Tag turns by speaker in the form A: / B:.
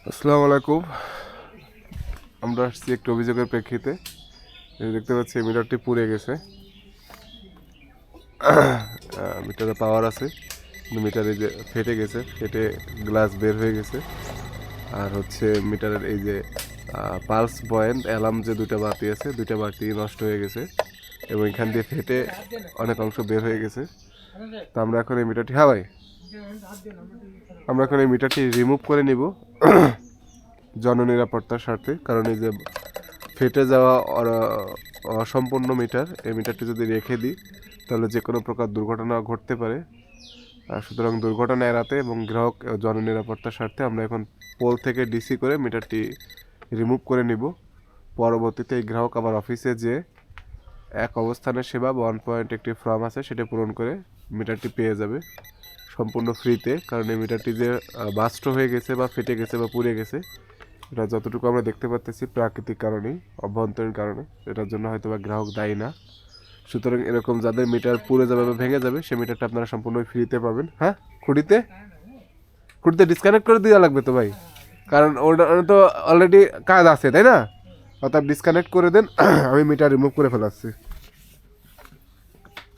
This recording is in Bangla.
A: আসসালামু আলাইকুম। আমরা আসছি একটু অভিযোগের প্রেক্ষিতে। দেখতে পাচ্ছি মিটারটি পুড়ে গেছে। মিটারে পাওয়ার আছে, কিন্তু মিটারে যে ফেটে গেছে, ফেটে গ্লাস বের হয়ে গেছে। আর হচ্ছে মিটারের এই যে পালস পয়েন্ট অ্যালার্ম যে দুইটা বাতি আছে, দুইটা বাতি নষ্ট হয়ে গেছে এবং এখান দিয়ে ফেটে অনেক অংশ বের হয়ে গেছে। তো আমরা এখন এই মিটারটি আমরা এখন এই মিটারটি রিমুভ করে নিব জননিরাপত্তার স্বার্থে। কারণ এই যে ফেটে যাওয়া অসম্পূর্ণ মিটার, এই মিটারটি যদি রেখে দিই তাহলে যে কোনো প্রকার দুর্ঘটনা ঘটতে পারে। সুতরাং দুর্ঘটনা এড়াতে এবং গ্রাহক জননিরাপত্তার স্বার্থে আমরা এখন পোল থেকে ডিসি করে মিটারটি রিমুভ করে নিব। পরবর্তীতে এই গ্রাহক আবার অফিসে যে এক অবস্থানের সেবা বা 1 পয়েন্ট একটি ফর্ম আছে সেটা পূরণ করে মিটারটি পেয়ে যাবে সম্পূর্ণ ফ্রিতে। কারণ এই মিটারটি যে বাস্ট হয়ে গেছে বা ফেটে গেছে বা পুড়ে গেছে, এটা যতটুকু আমরা দেখতে পাচ্ছি প্রাকৃতিক কারণেই, অভ্যন্তরীণ কারণে, এটার জন্য হয়তো বা গ্রাহক দায়ী না। সুতরাং এরকম যাদের মিটার পুড়ে যাবে বা ভেঙে যাবে সে মিটারটা আপনারা সম্পূর্ণ ফ্রিতে পাবেন। হ্যাঁ, খুঁটিতে ডিসকানেক্ট করে দেওয়া লাগবে তো ভাই, কারণ ওটা তো অলরেডি কাজ আছে, তাই না? অর্থাৎ ডিসকানেক্ট করে দেন, আমি মিটার রিমুভ করে ফেলাচ্ছি।